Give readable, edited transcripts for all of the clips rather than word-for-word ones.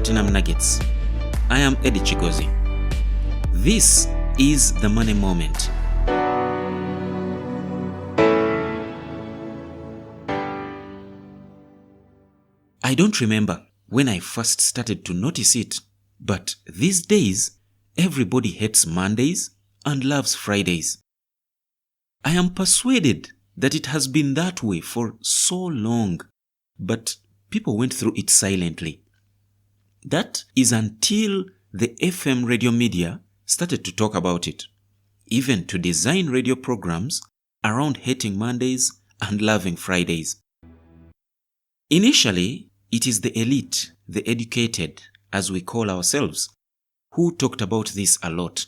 Platinum Nuggets. I am Eddie Chigozie. This is the Money Moment. I don't remember when I first started to notice it, but these days, everybody hates Mondays and loves Fridays. I am persuaded that it has been that way for so long, but people went through it silently. That is until the FM radio media started to talk about it, even to design radio programs around hating Mondays and loving Fridays. Initially, it is the elite, the educated, as we call ourselves, who talked about this a lot.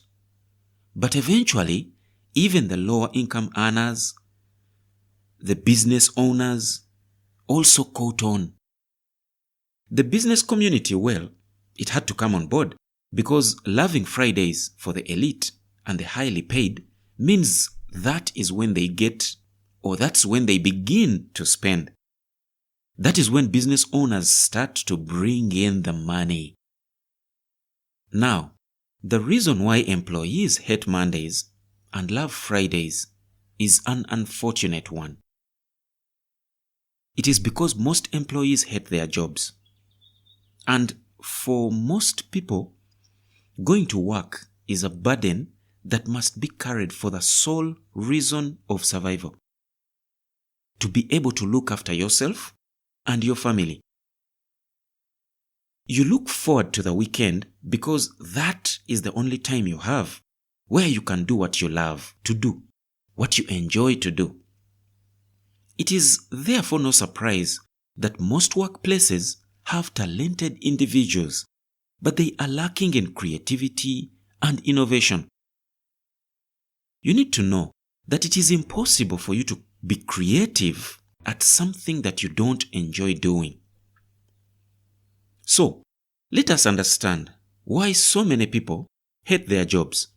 But eventually, even the lower income earners, the business owners, also caught on. The business community, well, it had to come on board because loving Fridays for the elite and the highly paid means that is when they get, or that's when they begin to spend. That is when business owners start to bring in the money. Now, the reason why employees hate Mondays and love Fridays is an unfortunate one. It is because most employees hate their jobs. And for most people, going to work is a burden that must be carried for the sole reason of survival. To be able to look after yourself and your family. You look forward to the weekend because that is the only time you have where you can do what you love to do, what you enjoy to do. It is therefore no surprise that most workplaces have talented individuals, but they are lacking in creativity and innovation. You need to know that it is impossible for you to be creative at something that you don't enjoy doing. So, let us understand why so many people hate their jobs.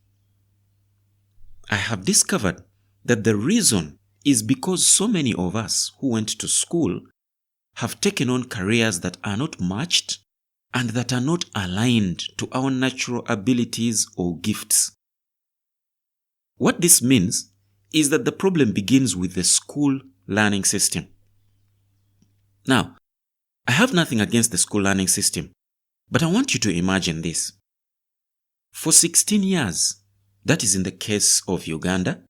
I have discovered that the reason is because so many of us who went to school have taken on careers that are not matched and that are not aligned to our natural abilities or gifts. What this means is that the problem begins with the school learning system. Now, I have nothing against the school learning system, but I want you to imagine this. For 16 years, that is in the case of Uganda,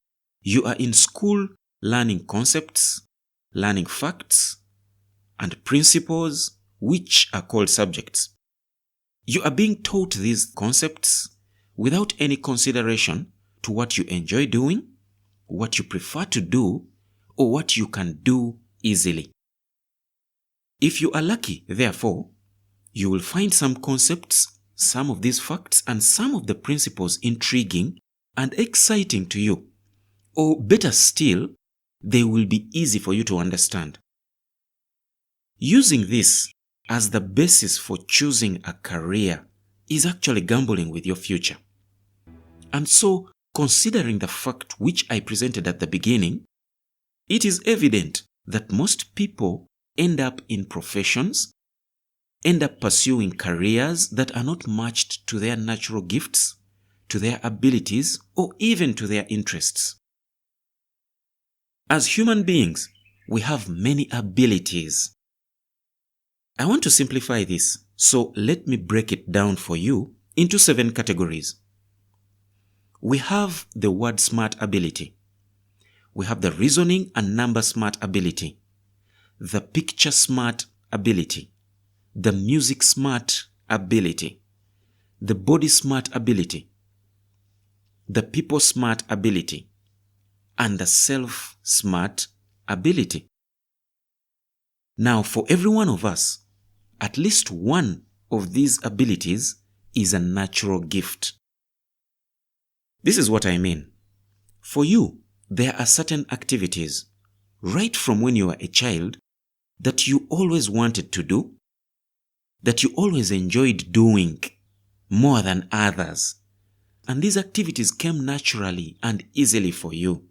you are in school learning concepts, learning facts, and principles which are called subjects. You are being taught these concepts without any consideration to what you enjoy doing, what you prefer to do, or what you can do easily. If you are lucky, therefore, you will find some concepts, some of these facts, and some of the principles intriguing and exciting to you. Or better still, they will be easy for you to understand. Using this as the basis for choosing a career is actually gambling with your future. And so, considering the fact which I presented at the beginning, it is evident that most people end up in professions, end up pursuing careers that are not matched to their natural gifts, to their abilities, or even to their interests. As human beings, we have many abilities. I want to simplify this, so let me break it down for you into 7 categories. We have the word smart ability. We have the reasoning and number smart ability, the picture smart ability, the music smart ability, the body smart ability, the people smart ability, and the self smart ability. Now, for every one of us, at least one of these abilities is a natural gift. This is what I mean. For you, there are certain activities, right from when you were a child, that you always wanted to do, that you always enjoyed doing more than others. And these activities came naturally and easily for you.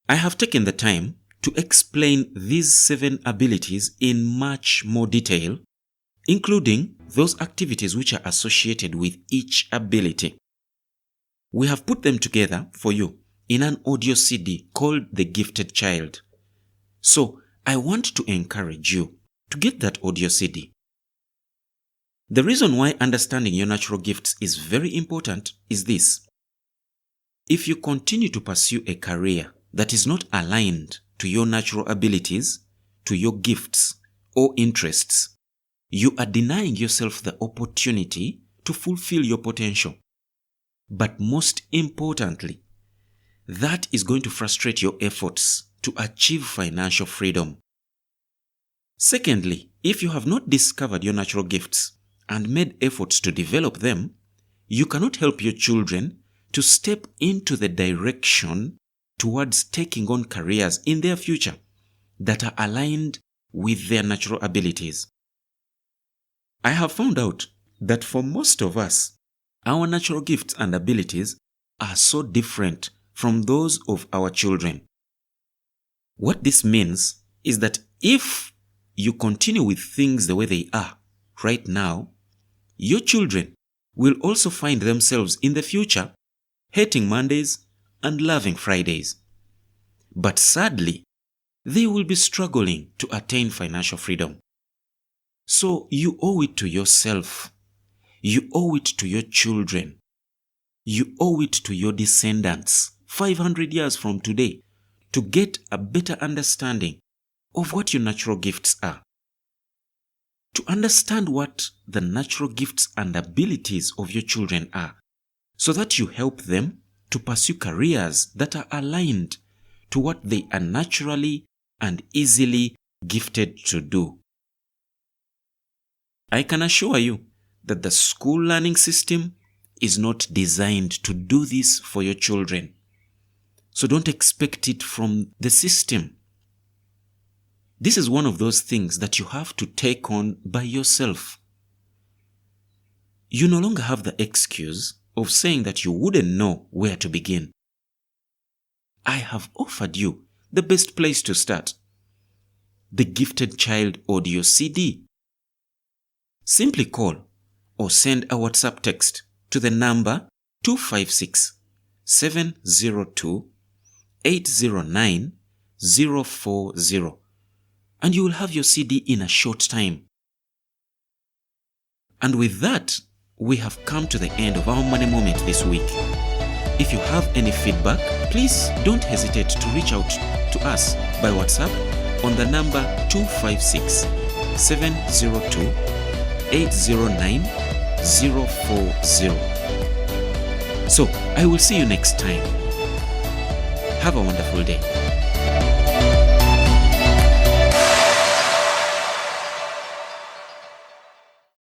I have taken the time to explain these 7 abilities in much more detail, including those activities which are associated with each ability. We have put them together for you in an audio CD called The Gifted Child. So I want to encourage you to get that audio CD. The reason why understanding your natural gifts is very important is this. If you continue to pursue a career that is not aligned to your natural abilities, to your gifts or interests, you are denying yourself the opportunity to fulfill your potential. But most importantly, that is going to frustrate your efforts to achieve financial freedom. Secondly, if you have not discovered your natural gifts and made efforts to develop them, you cannot help your children to step into the direction towards taking on careers in their future that are aligned with their natural abilities. I have found out that for most of us, our natural gifts and abilities are so different from those of our children. What this means is that if you continue with things the way they are right now, your children will also find themselves in the future hating Mondays and loving Fridays. But sadly, they will be struggling to attain financial freedom. So you owe it to yourself. You owe it to your children. You owe it to your descendants 500 years from today to get a better understanding of what your natural gifts are. To understand what the natural gifts and abilities of your children are, so that you help them to pursue careers that are aligned to what they are naturally and easily gifted to do. I can assure you that the school learning system is not designed to do this for your children. So don't expect it from the system. This is one of those things that you have to take on by yourself. You no longer have the excuse of saying that you wouldn't know where to begin. I have offered you the best place to start. The Gifted Child audio CD. Simply call or send a WhatsApp text to the number 256 702 809 040 and you will have your CD in a short time. And with that, we have come to the end of our Money Moment this week. If you have any feedback, please don't hesitate to reach out to us by WhatsApp on the number 256 702 809 040. So, I will see you next time. Have a wonderful day.